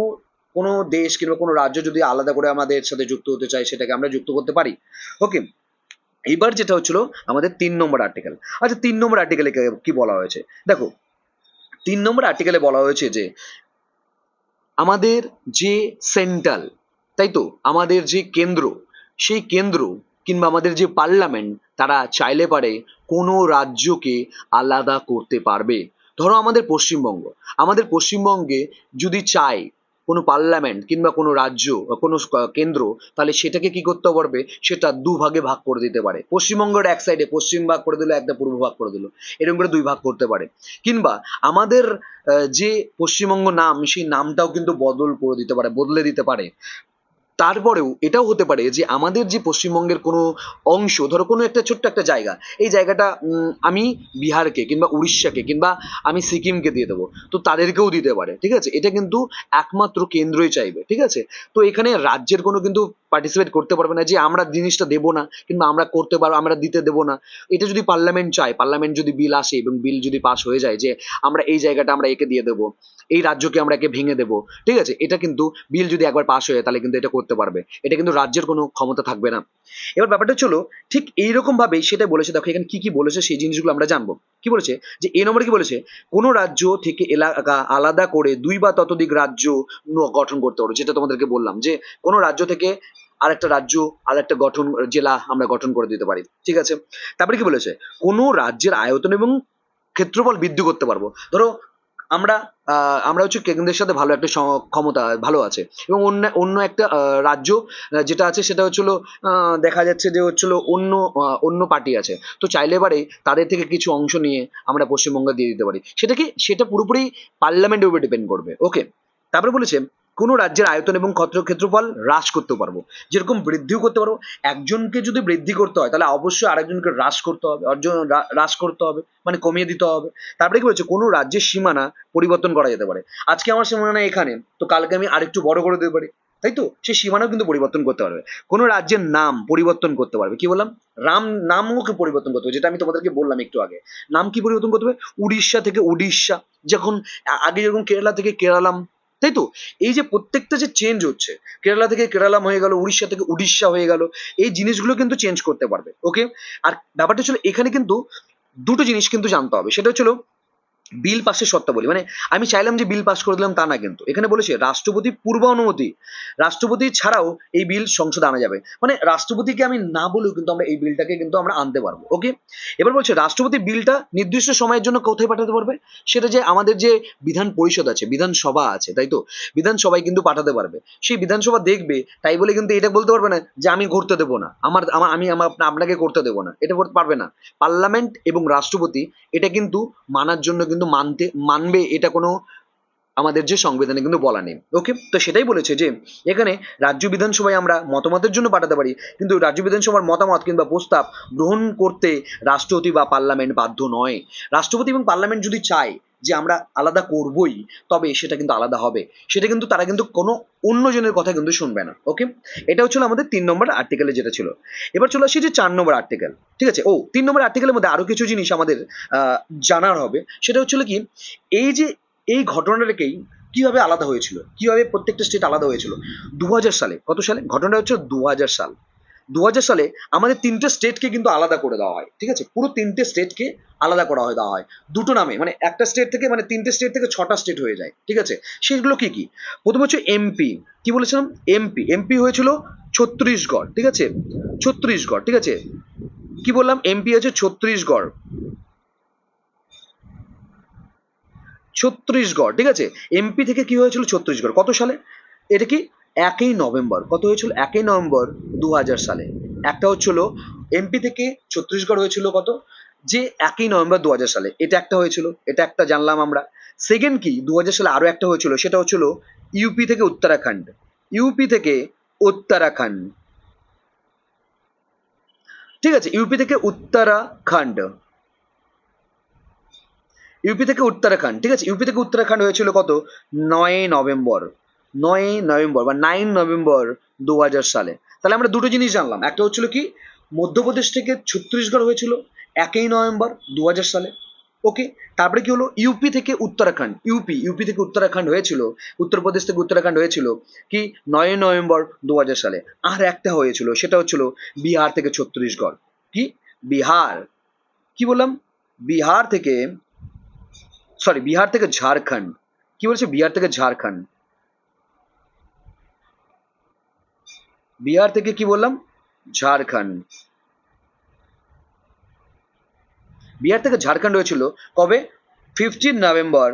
কোনো দেশ কিংবা কোনো রাজ্য যদি আলাদা করে আমাদের সাথে যুক্ত হতে চায়, সেটাকে আমরা যুক্ত করতে পারি। ওকে। এইবার যেটা হচ্ছিল আমাদের 3 নম্বর আর্টিকেল। আচ্ছা, 3 নম্বর আর্টিকেলে কি বলা হয়েছে দেখো। 3 নম্বর আর্টিকেলে বলা হয়েছে যে আমাদের যে সেন্ট্রাল, তাই তো, আমাদের যে কেন্দ্র, সেই কেন্দ্র কিংবা আমাদের যে পার্লামেন্ট, তারা চাইলে পারে কোনো রাজ্যকে আলাদা করতে পারবে। ধরো আমাদের পশ্চিমবঙ্গ, আমাদের পশ্চিমবঙ্গে যদি চায় কোনো পার্লামেন্ট কিংবা কোনো রাজ্য বা কোনো কেন্দ্র, তাহলে সেটাকে কি করতে পারবে, সেটা দুভাগে ভাগ করে দিতে পারে। পশ্চিমবঙ্গের এক সাইডে পশ্চিম ভাগ করে দিল, একটা পূর্ব ভাগ করে দিল, এরকম করে 2 ভাগ করতে পারে। কিংবা আমাদের যে পশ্চিমবঙ্গ নাম, সেই নামটাও কিন্তু বদল করে দিতে পারে, বদলে দিতে পারে। তারপরেও এটাও হতে পারে যে আমাদের যে পশ্চিমবঙ্গের কোনো অংশ, ধরো কোনো একটা ছোট্ট একটা জায়গা, এই জায়গাটা আমি বিহারকে কিংবা উড়িষ্যাকে কিংবা আমি সিকিমকে দিয়ে দেবো, তো তাদেরকেও দিতে পারে। ঠিক আছে, এটা কিন্তু একমাত্র কেন্দ্রই চাইবে। ঠিক আছে, তো এখানে রাজ্যের কোনো কিন্তু পার্টিসিপেট করতে পারবে না যে আমরা জিনিসটা দেবো না কিংবা আমরা করতে পারবো, আমরা দিতে দেবো না। এটা যদি পার্লামেন্ট চায়, পার্লামেন্ট যদি বিল আসে এবং বিল যদি পাস হয়ে যায় যে আমরা এই জায়গাটা আমরা একে দিয়ে দেবো, এই রাজ্যকে আমরা একে ভেঙে দেবো, ঠিক আছে, এটা কিন্তু বিল যদি একবার পাস হয়ে, তাহলে কিন্তু এটা করতে পারবে। এটা কিন্তু রাজ্যের কোনো ক্ষমতা থাকবে না। এবার ব্যাপারটা চলো ঠিক এইরকম ভাবেই সেটাই বলেছে। দেখো এখানে কি কি বলেছে সেই জিনিসগুলো আমরা জানবো। কি বলেছে যে এই নম্বরে কি বলেছে, কোনো রাজ্য থেকে এলাকা আলাদা করে 2 বা ততোধিক রাজ্য গঠন করতে পারো। যেটা তোমাদেরকে বললাম যে কোনো রাজ্য থেকে আরেকটা রাজ্য, আরেকটা গঠন জেলা আমরা গঠন করে দিতে পারি। ঠিক আছে। তারপরে কি বলেছে, কোনো রাজ্যের আয়তন এবং ক্ষেত্রফল বৃদ্ধি করতে পারবো। ধরো আমরা আমরা হচ্ছে কেন্দ্রের সাথে ভালো একটা ক্ষমতা ভালো আছে, এবং অন্য অন্য একটা রাজ্য যেটা আছে সেটা হচ্ছিল দেখা যাচ্ছে যে হচ্ছিল অন্য অন্য পার্টি আছে, তো চাইলে এবারে তাদের থেকে কিছু অংশ নিয়ে আমরা পশ্চিমবঙ্গে দিয়ে দিতে পারি। সেটা কি, সেটা পুরোপুরি পার্লামেন্টের উপর ডিপেন্ড করবে। ওকে। তারপরে বলেছে কোনো রাজ্যের আয়তন এবং ক্ষেত্রফল হ্রাস করতে পারবো, যেরকম বৃদ্ধিও করতে পারবো। একজনকে যদি বৃদ্ধি করতে হয়, তাহলে অবশ্যই আরেকজনকে হ্রাস করতে হবে, হ্রাস করতে হবে, মানে কমিয়ে দিতে হবে। তারপরে কি বলেছে, কোনো রাজ্যের সীমানা পরিবর্তন করা যেতে পারে। আজকে আমার সীমানা এখানে, তো কালকে আমি আরেকটু বড় করে দিতে পারি, তাই তো, সেই সীমানাও কিন্তু পরিবর্তন করতে পারবে। কোনো রাজ্যের নাম পরিবর্তন করতে পারবে। কি বললাম, নামও পরিবর্তন করতে হবে, যেটা আমি তোমাদেরকে বললাম একটু আগে। নাম কি পরিবর্তন করতে হবে, উড়িষ্যা থেকে উড়িষ্যা, যখন আগে যেরকম কেরালা থেকে কেরালাম, তাই তো, এই যে প্রত্যেকটা যে চেঞ্জ হচ্ছে, কেরালা থেকে কেরালাম হয়ে গেল, উড়িষ্যা থেকে উড়িষ্যা হয়ে গেল, এই জিনিসগুলো কিন্তু চেঞ্জ করতে পারবে। ওকে। আর ব্যাপারটা ছিল এখানে কিন্তু দুটো জিনিস কিন্তু জানতে হবে, সেটা হচ্ছিল বিল পাসের শর্তাবলী। মানে আমি চাইলাম যে বিল পাস করে দিলাম তা না, কিন্তু এখানে বলেছে রাষ্ট্রপতি পূর্ব অনুমতি, রাষ্ট্রপতি ছাড়াও এই বিল সংসদে আনা যাবে। মানে রাষ্ট্রপতিকে আমি না বলেও কিন্তু আমরা এই বিলটাকে কিন্তু আমরা আনতে পারবো। ওকে। এবার বলছে রাষ্ট্রপতি বিলটা নির্দিষ্ট সময়ের জন্য কোথায় পাঠাতে পারবে, সেটা যে আমাদের যে বিধান পরিষদ আছে, বিধানসভা আছে, তাই তো, বিধানসভায় কিন্তু পাঠাতে পারবে। সেই বিধানসভা দেখবে, তাই বলে কিন্তু এটা বলতে পারবে না যে আমি করতে দেবো না, আমি আপনাকে করতে দেবো না, এটা করতে পারবে না। পার্লামেন্ট এবং রাষ্ট্রপতি এটা কিন্তু মানার জন্য কিন্তু মানবে, এটা কোনো আমাদের যে সংবিধানে কিন্তু বলা নেই। ওকে। তো সেটাই বলেছে যে এখানে রাজ্য বিধানসভায় আমরা মতামতের জন্য পাঠাতে পারি, কিন্তু রাজ্য বিধানসভার মতামত কিংবা প্রস্তাব গ্রহণ করতে রাষ্ট্রপতি বা পার্লামেন্ট বাধ্য নয়। রাষ্ট্রপতি এবং পার্লামেন্ট যদি চায় যে আমরা আলাদা করবই, তবে সেটা কিন্তু আলাদা হবে। সেটা কিন্তু তারা কিন্তু কোনো অন্যজনের কথা কিন্তু শুনবে না। ওকে। এটা হচ্ছিল আমাদের 3 নম্বর আর্টিকেলে যেটা ছিল। এবার চলে আসি যে 4 নম্বর আর্টিকেল। ঠিক আছে। 3 নম্বর আর্টিকেলের মধ্যে আরো কিছু জিনিস আমাদের জানার হবে। সেটা হচ্ছিল কি, এই যে এই ঘটনাটাকেই কিভাবে আলাদা হয়েছিল, কিভাবে প্রত্যেকটা স্টেট আলাদা হয়েছিল 2000 সালে। কত সালে ঘটনাটা হচ্ছে, 2000 সাল। 2000 সালে আমাদের 3টে স্টেটকে কিন্তু আলাদা করে দেওয়া হয়। ঠিক আছে, পুরো 3টে স্টেটকে আলাদা করা হয়, দেওয়া হয় দুটো নামে, মানে একটা স্টেট থেকে, মানে 3টে স্টেট থেকে 6টা স্টেট হয়ে যায়। ঠিক আছে, সেগুলো কি কি, প্রথম হচ্ছে এমপি। কি বলেছিলাম, এমপি হয়েছিল ছত্তিশগড়। ঠিক আছে, ছত্তিশগড়। ঠিক আছে, কি বললাম, এমপি আছে ছত্তিশগড়, ছত্তিশগড়। ঠিক আছে, এমপি থেকে কি হয়েছিল ছত্তিশগড়, কত সালে, এটা কি 1ই নভেম্বর। কত হয়েছিল, 1ই নভেম্বর 2000 সালে। একটা হচ্ছিল এমপি থেকে ছত্তিশগড় হয়েছিল কত, যে 1ই নভেম্বর 2000 সালে, এটা একটা হয়েছিল, এটা একটা জানলাম আমরা। সেকেন্ড কি 2000 সালে আরো একটা হয়েছিল, সেটা হচ্ছিল ইউপি থেকে উত্তরাখণ্ড, ইউপি থেকে উত্তরাখণ্ড, ঠিক আছে, ইউপি থেকে উত্তরাখণ্ড, ইউপি থেকে উত্তরাখণ্ড, ঠিক আছে, ইউপি থেকে উত্তরাখণ্ড হয়েছিল কত, 9ই নভেম্বর, 9ই নভেম্বর বা 9 নভেম্বর 2000 সালে। তাহলে আমরা দুটো জিনিস জানলাম, একটা হচ্ছিল কি মধ্যপ্রদেশ থেকে ছত্তিশগড় হয়েছিল 1ই নভেম্বর 2000 সালে, ওকে। তারপরে কি হলো, ইউপি থেকে উত্তরাখণ্ড, ইউপি থেকে উত্তরাখণ্ড হয়েছিল, উত্তরপ্রদেশ থেকে উত্তরাখণ্ড হয়েছিল কি 9ই নভেম্বর 2000 সালে। আর একটা হয়েছিল, সেটা হচ্ছিল বিহার থেকে ছত্তিশগড়, কি বিহার, কি বললাম, বিহার থেকে, সরি বিহার থেকে ঝাড়খণ্ড, কি বলছে বিহার থেকে ঝাড়খণ্ড, বিহার থেকে কি বললাম, ঝাড়খণ্ড, বিহার থেকে ঝাড়খণ্ড হয়েছিল কবে, 15 নভেম্বর,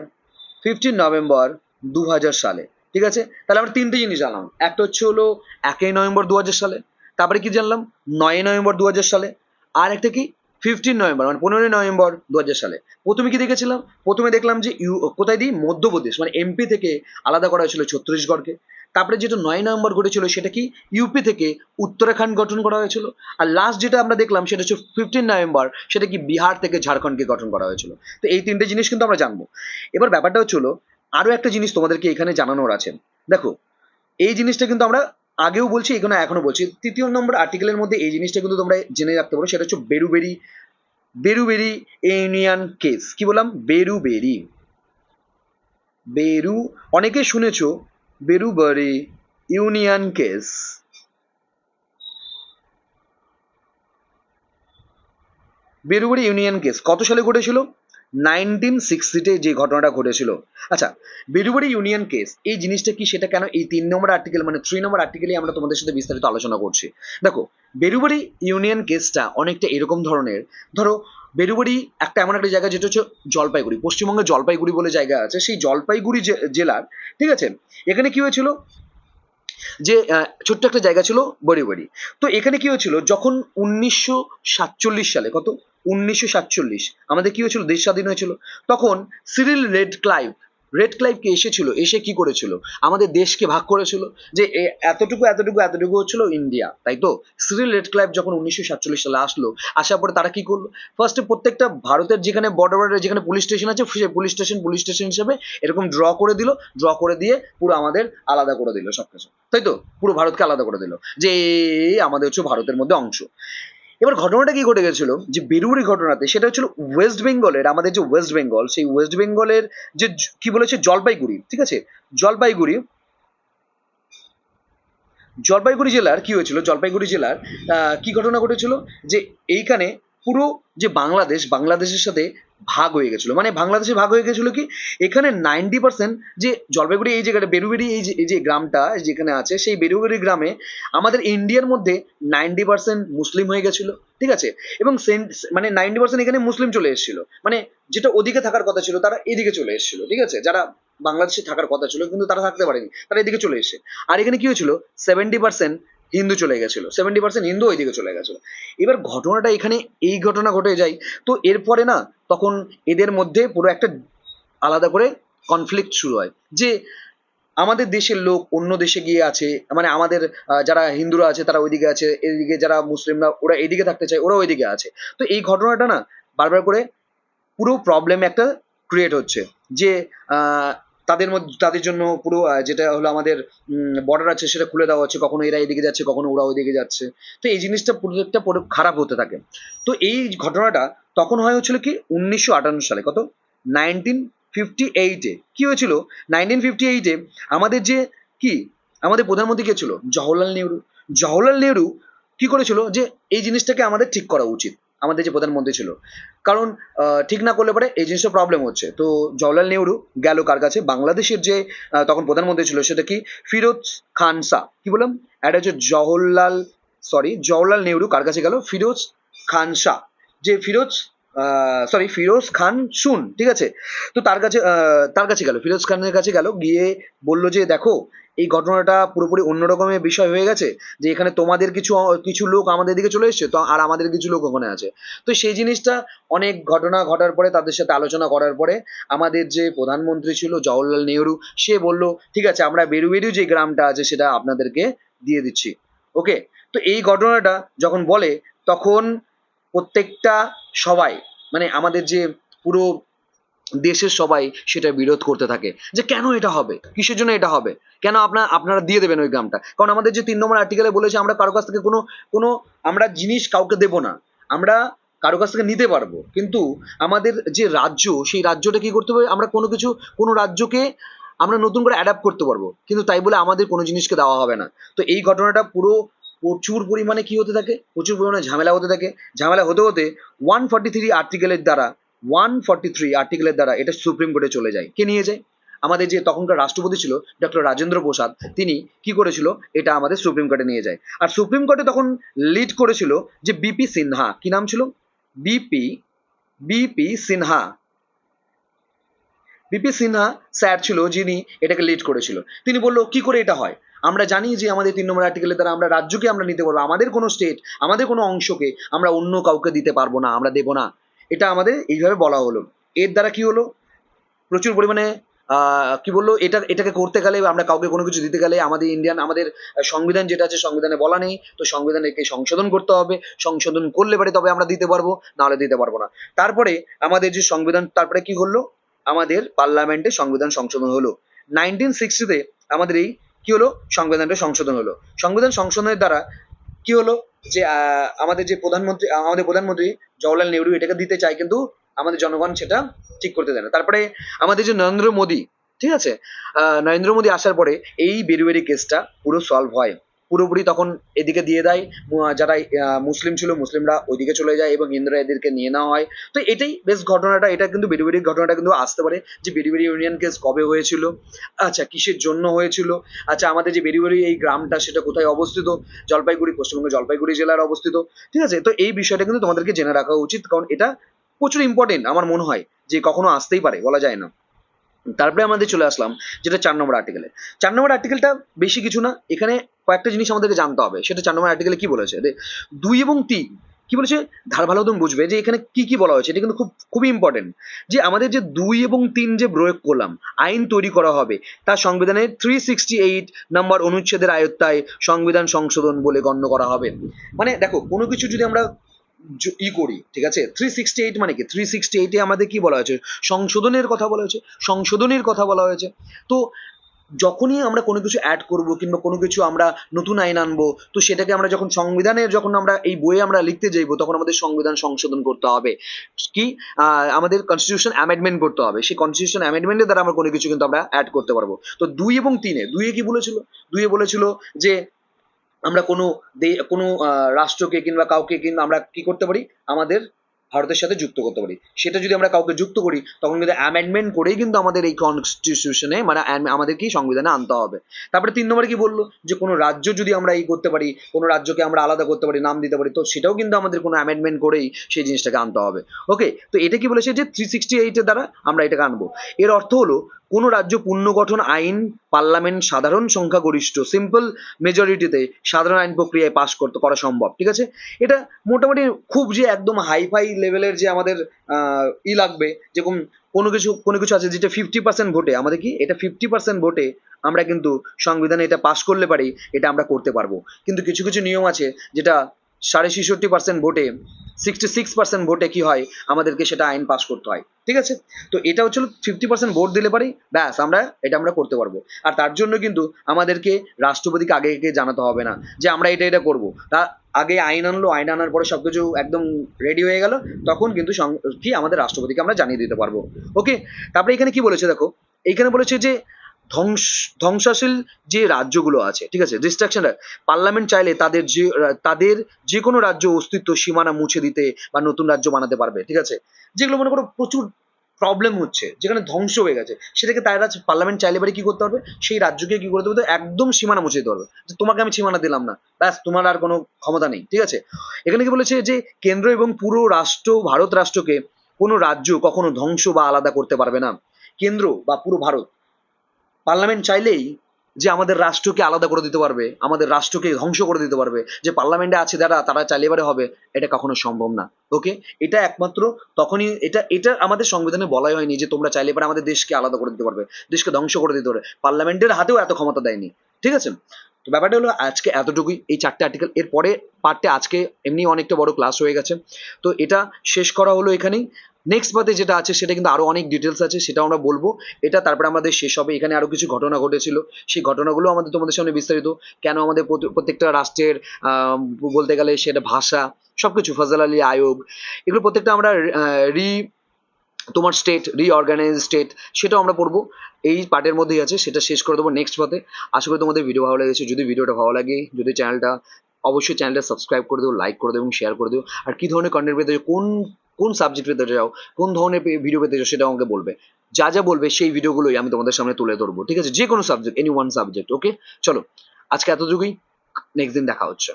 15 নভেম্বর 2000 সালে, ঠিক আছে। তাহলে আমরা তিনটে জিনিস জানলাম, একটা হচ্ছে হলো 1ই নভেম্বর 2000 সালে, তারপরে কি জানলাম 9ই নভেম্বর 2000 সালে, আর একটা কি 15 নভেম্বর মানে 15ই নভেম্বর 2000 সালে। প্রথমে কি দেখেছিলাম, প্রথমে দেখলাম যে কোথায় দিই, মধ্যপ্রদেশ মানে এমপি থেকে আলাদা করা হয়েছিল ছত্তিশগড়কে। তারপরে যেটা 9ই নভেম্বর ঘটেছিল সেটা কি ইউপি থেকে উত্তরাখণ্ড গঠন করা হয়েছিল। আর লাস্ট যেটা আমরা দেখলাম সেটা হচ্ছে 15 নভেম্বর, সেটা কি বিহার থেকে ঝাড়খণ্ডকে গঠন করা হয়েছিল। তো এই তিনটে জিনিস কিন্তু আমরা জানবো। এবার ব্যাপারটা হচ্ছে হলো আরো একটা জিনিস তোমাদেরকে এখানে জানানোর আছে। দেখো এই জিনিসটা কিন্তু আমরা আগেও বলছি, এখানে এখনো বলছি, 3য় নম্বর আর্টিকেলের মধ্যে এই জিনিসটা কিন্তু তোমরা জেনে রাখতে পারো, সেটা হচ্ছে বেরুবেরি, বেরুবেরি ইউনিয়ন কেস, কি বললাম বেরুবেরি, বেরু, অনেকে শুনেছো বেরুবেরি ইউনিয়ন কেস, বেরুবেরি ইউনিয়ন কেস কত সালে ঘটেছিল, 1960-তে যে ঘটনাটা ঘটেছিল। আচ্ছা, বেরুবেরি ইউনিয়ন কেস এই জিনিসটা কি, সেটা কেন এই 3 নম্বর আর্টিকেল মানে 3 নম্বর আর্টিকেলে আমরা তোমাদের সাথে বিস্তারিত আলোচনা করছি। দেখো বেরুবেরি ইউনিয়ন কেসটা অনেকটা এরকম ধরনের, ধরো বেরুবেরি একটা এমন একটা জায়গা যেটা হচ্ছে জলপাইগুড়ি, পশ্চিমবঙ্গের জলপাইগুড়ি বলে জায়গা আছে, সেই জলপাইগুড়ি জেলার, ঠিক আছে, এখানে কি হয়েছিল যে ছোট্ট একটা জায়গা ছিল বড়িবাড়ি। তো এখানে কি হয়েছিল যখন 1947 সালে, কত 1947 আমাদের কি হয়েছিল, দেশ স্বাধীন হয়েছিল, তখন সিরিল রেড ক্লাইভ কে এসেছিল, এসে কি করেছিল, আমাদের দেশকে ভাগ করেছিল, যে এতটুকু এতটুকু এতটুকু হচ্ছিল ইন্ডিয়া, তাই তো। সিরিল রেড ক্লাইভ যখন 1947 সালে আসলো, আসার পরে তারা কি করলো, ফার্স্টে প্রত্যেকটা ভারতের যেখানে বর্ডারে যেখানে পুলিশ স্টেশন আছে, সেই পুলিশ স্টেশন হিসেবে এরকম ড্র করে দিল, ড্র করে দিয়ে পুরো আমাদের আলাদা করে দিল সবকিছু, তাই তো, পুরো ভারতকে আলাদা করে দিল, যে আমাদের হচ্ছে ভারতের মধ্যে অংশ। এবার ঘটনাটা কি ঘটে গেছিল, যে বেরুরি ঘটনাতে সেটা হচ্ছিল ওয়েস্ট বেঙ্গলের, আমাদের যে ওয়েস্ট বেঙ্গল, সেই ওয়েস্ট বেঙ্গলের যে কি বলেছে জলপাইগুড়ি, ঠিক আছে, জলপাইগুড়ি, জলপাইগুড়ি জেলার কি হয়েছিল, জলপাইগুড়ি জেলার কি ঘটনা ঘটেছিল, যে এইখানে পুরো যে বাংলাদেশের সাথে ভাগ হয়ে গেছিল, মানে বাংলাদেশে ভাগ হয়ে গেছিল কি, এখানে 90% যে জলপাইগুড়ি এই জায়গাটা বেরুবেরি এই যে গ্রামটা যেখানে আছে, সেই বেরুবেরি গ্রামে আমাদের ইন্ডিয়ার মধ্যে 90% মুসলিম হয়ে গেছিল, ঠিক আছে, এবং মানে 90% এখানে মুসলিম চলে এসেছিল, মানে যেটা ওদিকে থাকার কথা ছিল তারা এদিকে চলে এসেছিল, ঠিক আছে, যারা বাংলাদেশে থাকার কথা ছিল কিন্তু তারা থাকতে পারেনি, তারা এদিকে চলে এসেছে। আর এখানে কি হয়েছিল 70% হিন্দু চলে গেছিল, 70% হিন্দু ওইদিকে চলে গেছিল। এবার ঘটনাটা এখানে এই ঘটনা ঘটে যায়, তো এরপরে না তখন এদের মধ্যে পুরো একটা আলাদা করে কনফ্লিক্ট শুরু হয়, যে আমাদের দেশের লোক অন্য দেশে গিয়ে আছে, মানে আমাদের যারা হিন্দুরা আছে তারা ওইদিকে আছে, এদিকে যারা মুসলিমরা ওরা এইদিকে থাকতে চায়, ওরা ওইদিকে আছে। তো এই ঘটনাটা না বারবার করে পুরো প্রবলেম একটা ক্রিয়েট হচ্ছে, যে আহ, তাদের মধ্যে তাদের জন্য পুরো যেটা হলো আমাদের বর্ডার আছে সেটা খুলে দেওয়া হচ্ছে, কখনো এরা এদিকে যাচ্ছে কখনো ওরা ওইদিকে যাচ্ছে। তো এই জিনিসটা প্রত্যেকটা খারাপ হতে থাকে। তো এই ঘটনাটা তখন হয় হচ্ছিল কি 1958 সালে, কত 1958-এ কি হয়েছিল, 1958-এ আমাদের যে কি আমাদের প্রধানমন্ত্রী কে ছিল, জওহরলাল নেহরু। জওহরলাল নেহরু কি করেছিল, যে এই জিনিসটাকে আমাদের ঠিক করা উচিত, আমাদের যে প্রধানমন্ত্রী ছিল, কারণ ঠিক না করলে পরে এই জিনিসটা প্রবলেম হচ্ছে। তো জওহরলাল নেহরু গেল কার কাছে, বাংলাদেশের যে তখন প্রধানমন্ত্রী ছিল সেটা কি ফিরোজ খান শাহ, কি বললাম, এটা হচ্ছে জওহরলাল নেহরু কার কাছে গেল, ফিরোজ খান শাহ, যে ফিরোজ খান সুন, ঠিক আছে। তো তার কাছে গেল, ফিরোজ খানের কাছে গেল, গিয়ে বলল যে দেখো এই ঘটনাটা পুরোপুরি অন্য রকমের বিষয় হয়ে গেছে, যে এখানে তোমাদের কিছু কিছু লোক আমাদের দিকে চলে এসছে, তো আর আমাদের কিছু লোক ওখানে আছে। তো সেই জিনিসটা অনেক ঘটনা ঘটার পরে, তাদের সাথে আলোচনা করার পরে, আমাদের যে প্রধানমন্ত্রী ছিল জওহরলাল নেহরু, সে বলল ঠিক আছে আমরা বেরু যে গ্রামটা আছে সেটা আপনাদেরকে দিয়ে দিচ্ছি। ওকে, তো এই ঘটনাটা যখন বলে, তখন প্রত্যেকটা সবাই, মানে আমাদের যে পুরো দেশের সবাই সেটা বিরোধ করতে থাকে, যে কেন এটা হবে, কিসের জন্য এটা হবে, কেন আপনারা দিয়ে দেবেন ওই গ্রামটা। কারণ আমাদের যে 3 নম্বর আর্টিকেলে বলেছে আমরা কারো কাছ থেকে কোনো কোনো আমরা জিনিস কাউকে দেব না, আমরা কারো কাছ থেকে নিতে পারবো, কিন্তু আমাদের যে রাজ্য, সেই রাজ্যটা কি করতে হবে, আমরা কোনো কিছু, কোনো রাজ্যকে আমরা নতুন করে অ্যাডাপ্ট করতে পারবো, কিন্তু তাই বলে আমাদের কোনো জিনিসকে দেওয়া হবে না। তো এই ঘটনাটা পুরো প্রচুর পরিমাণে কি হতে থাকে, প্রচুর পরিমাণে ঝামেলা হতে থাকে। ঝামেলা হতে হতে 143 আর্টিকেলের দ্বারা এটা সুপ্রিম কোর্টে চলে যায়। কে নিয়ে যায়? আমাদের যে তখনকার রাষ্ট্রপতি ছিল ডক্টর রাজেন্দ্র প্রসাদ, তিনি কি করেছিল, এটা আমাদের সুপ্রিম কোর্টে নিয়ে যায়। আর সুপ্রিম কোর্টে তখন লিড করেছিল যে বিপি সিনহা। কি নাম ছিল? BP BP Sinha. BP Sinha sir ছিল যিনি এটাকে লিড করেছিল। তিনি বললো কি করে এটা হয়, আমরা জানি যে আমাদের 3 নম্বর আর্টিকেলের দ্বারা আমরা রাজ্যকে আমরা নিতে পারবো, আমাদের কোনো স্টেট, আমাদের কোনো অংশকে আমরা অন্য কাউকে দিতে পারবো না, আমরা দেবো না। এটা আমাদের এইভাবে বলা হলো। এর দ্বারা কি হলো, প্রচুর পরিমাণে কি বললো, এটাকে করতে গেলে, আমরা কাউকে কোনো কিছু দিতে গেলে আমাদের আমাদের সংবিধান যেটা আছে, সংবিধানে বলা নেই, তো সংবিধানকে সংশোধন করতে হবে, সংশোধন করলে পারে তবে আমরা দিতে পারবো, নাহলে দিতে পারবো না। তারপরে আমাদের যে সংবিধান, তারপরে কি হলো, আমাদের পার্লামেন্টে সংবিধান সংশোধন হলো 1960-তে। আমাদের এই কি হলো, সংবিধানটা সংশোধন হলো। সংবিধান সংশোধনের দ্বারা কি হলো, যে আমাদের প্রধানমন্ত্রী জওহরলাল নেহরু এটাকে দিতে চায়, কিন্তু আমাদের জনগণ সেটা ঠিক করতে দেয় না। তারপরে আমাদের যে নরেন্দ্র মোদী, ঠিক আছে, নরেন্দ্র মোদী আসার পরে এই বেরুবেরি কেসটা পুরো সলভ হয় পুরোপুরি। তখন এদিকে দিয়ে দেয়, যারা মুসলিম ছিল মুসলিমরা ওইদিকে চলে যায়, এবং হিন্দুরা এদেরকে নিয়ে নেওয়া হয়। তো এটাই বেশ ঘটনাটা, এটা কিন্তু বেরুবেরির ঘটনাটা কিন্তু আসতে পারে, যে বেরুবেরি ইউনিয়ন কেস কবে হয়েছিল, আচ্ছা কিসের জন্য হয়েছিল, আচ্ছা আমাদের যে বেরুবেরি এই গ্রামটা সেটা কোথায় অবস্থিত, জলপাইগুড়ি, পশ্চিমবঙ্গের জলপাইগুড়ি জেলার অবস্থিত। ঠিক আছে, তো এই বিষয়টা কিন্তু তোমাদেরকে জেনে রাখা উচিত, কারণ এটা প্রচুর ইম্পর্টেন্ট আমার মনে হয়, যে কখনো আসতেই পারে, বলা যায় না। তারপরে আমাদের চলে আসলাম যেটা 4 নম্বর আর্টিকেলে। 4 নম্বর আর্টিকেলটা বেশি কিছু না, এখানে কয়েকটা জিনিস আমাদেরকে জানতে হবে। সেটা 4 নম্বর আর্টিকেলে কি বলেছে, 2 এবং 3 কি বলেছে, ধার ভালো তুমি বুঝবে যে এখানে কি কি বলা হয়েছে, এটা কিন্তু খুবই ইম্পর্টেন্ট। যে আমাদের যে 2 এবং 3 যে প্রয়োগ করলাম, আইন তৈরি করা হবে, তার সংবিধানের 368 নম্বর অনুচ্ছেদের আয়ত্তায় সংবিধান সংশোধন বলে গণ্য করা হবে। মানে দেখো, কোনো কিছু যদি আমরা করি, ঠিক আছে, 368 মানে কি, 368-এ আমাদের কি বলা হয়েছে, সংশোধনের কথা বলা হয়েছে, সংশোধনের কথা বলা হয়েছে। তো যখনই আমরা কোনো কিছু অ্যাড করব, কিংবা কোনো কিছু আমরা নতুন আইন আনবো, তো সেটাকে আমরা যখন সংবিধানের, যখন আমরা এই বইয়ে আমরা লিখতে যাইবো, তখন আমাদের সংবিধান সংশোধন করতে হবে। কি, আমাদের কনস্টিটিউশন অ্যামেন্ডমেন্ট করতে হবে। সেই কনস্টিটিউশন অ্যামেন্ডমেন্টের দ্বারা আমরা কোনো কিছু কিন্তু আমরা অ্যাড করতে পারবো। তো 2 এবং 3-এ, 2-এ কি বলেছিল, 2-এ বলেছিল যে আমরা কোনো রাষ্ট্রকে কিংবা কাউকে কিন্তু আমরা কি করতে পারি, আমাদের ভারতের সাথে যুক্ত করতে পারি। সেটা যদি আমরা কাউকে যুক্ত করি, তখন কিন্তু অ্যামেন্ডমেন্ট করেই কিন্তু আমাদের এই কনস্টিটিউশনে, মানে আমাদের কি সংবিধানে আনতে হবে। তারপরে 3 নম্বরে কি বললো, যে কোনো রাজ্য যদি আমরা এই করতে পারি, কোনো রাজ্যকে আমরা আলাদা করতে পারি, নাম দিতে পারি, তো সেটাও কিন্তু আমাদের কোনো অ্যামেন্ডমেন্ট করেই সেই জিনিসটাকে আনতে হবে। ওকে, তো এটা কি বলেছে, যে 368-এর দ্বারা আমরা এটাকে আনবো। এর অর্থ হলো, কোনো রাজ্য পুনর্গঠন আইন পার্লামেন্ট সাধারণ সংখ্যাগরিষ্ঠ সিম্পল মেজরিটিতে সাধারণ আইন প্রক্রিয়ায় পাশ করা সম্ভব। ঠিক আছে, এটা মোটামুটি খুব যে একদম হাইফাই লেভেলের যে আমাদের লাগবে, যেরকম কোনো কিছু আছে যেটা 50% ভোটে, আমাদের কি এটা 50% ভোটে আমরা কিন্তু সংবিধানে এটা পাশ করলে পারি, এটা আমরা করতে পারবো। কিন্তু কিছু কিছু নিয়ম আছে যেটা 66% ভোটে, 66% ভোটে কি হয়, আমাদেরকে সেটা আইন পাস করতে হয়। ঠিক আছে, তো এটা হচ্ছিল 50% ভোট দিলে পারি, ব্যাস আমরা করতে পারবো। আর তার জন্য কিন্তু আমাদেরকে রাষ্ট্রপতিকে আগে জানাতে হবে না যে আমরা এটা করবো। তা আগে আইন আনলো, আইন আনার পরে সবকিছু একদম রেডি হয়ে গেল, তখন কিন্তু কি আমাদের রাষ্ট্রপতিকে আমরা জানিয়ে দিতে পারবো। ওকে, তারপরে এখানে কি বলেছে দেখো, এইখানে বলেছে যে ধ্বংসাশীল যে রাজ্যগুলো আছে, ঠিক আছে, ডিস্ট্রাকশন, পার্লামেন্ট চাইলে তাদের যে কোনো রাজ্য অস্তিত্ব সীমানা মুছে দিতে বা নতুন রাজ্য বানাতে পারবে। ঠিক আছে, যেগুলো মনে করো প্রচুর প্রবলেম হচ্ছে, যেখানে ধ্বংস হয়ে গেছে, সেটাকে তারা পার্লামেন্ট চাইলে এবারে কি করতে পারবে, সেই রাজ্যকে কি করতে পারবে, একদম সীমানা মুছে দিতে পারবে, যে তোমাকে আমি সীমানা দিলাম না, ব্যাস তোমার আর কোনো ক্ষমতা নেই। ঠিক আছে, এখানে কি বলেছে, যে কেন্দ্র এবং পুরো রাষ্ট্র, ভারত রাষ্ট্রকে কোনো রাজ্য কখনো ধ্বংস বা আলাদা করতে পারবে না। কেন্দ্র বা পুরো ভারত পার্লামেন্ট চাইলেই যে আমাদের রাষ্ট্রকে আলাদা করে দিতে পারবে, আমাদের রাষ্ট্রকে ধ্বংস করে দিতে পারবে, যে পার্লামেন্টে আছে তারা চাইলে এবারে হবে, এটা কখনো সম্ভব না। ওকে, এটা একমাত্র তখনই, এটা আমাদের সংবিধানে বলাই হয়নি যে তোমরা চাইলে এবারে আমাদের দেশকে আলাদা করে দিতে পারবে, দেশকে ধ্বংস করে দিতে পারবে। পার্লামেন্টের হাতেও এত ক্ষমতা দেয়নি। ঠিক আছে, তো ব্যাপারটা হলো আজকে এতটুকুই, এই 4টে আর্টিকেল। এর পরে পার্টে আজকে এমনি অনেকটা বড় ক্লাস হয়ে গেছে, তো এটা শেষ করা হলো এখানেই। নেক্সট পার্টে যেটা আছে সেটা কিন্তু আরো অনেক ডিটেলস আছে, সেটা আমরা বলবো। এটা তারপরে আমাদের শেষ হবে। এখানে আরো কিছু ঘটনা ঘটেছিল, সেই ঘটনাগুলো আমাদের তোমাদের সামনে বিস্তারিত, কেন আমাদের প্রত্যেকটা রাষ্ট্রের বলতে গেলে সেটা ভাষা, সবকিছু, ফজল আলী আয়োগ, এগুলো প্রত্যেকটা আমরা তোমার স্টেট রিঅর্গানাইজ স্টেট, সেটাও আমরা পড়বো। এই পার্টের মধ্যেই আছে, সেটা শেষ করে দেবো নেক্সট পার্টে। আশা করি তোমাদের ভিডিও ভালো লেগেছে। যদি ভিডিওটা ভালো লাগে, যদি অবশ্যই চ্যানেলটা সাবস্ক্রাইব করে দিও, লাইক করে দিও এবং শেয়ার করে দিও। আর কি ধরনের কন্টেন্ট পেতে চাও, কোন কোন সাবজেক্ট পেতে চাও, কোন ধরনের ভিডিও পেতে চাও, সেটা আমাকে বলবে। যা যা বলবে সেই ভিডিওগুলোই আমি তোমাদের সামনে তুলে ধরবো। ঠিক আছে, যে কোনো সাবজেক্ট, এনি ওয়ান সাবজেক্ট। ওকে, চলো আজকে এতটুকুই, নেক্সট দিন দেখা হচ্ছে।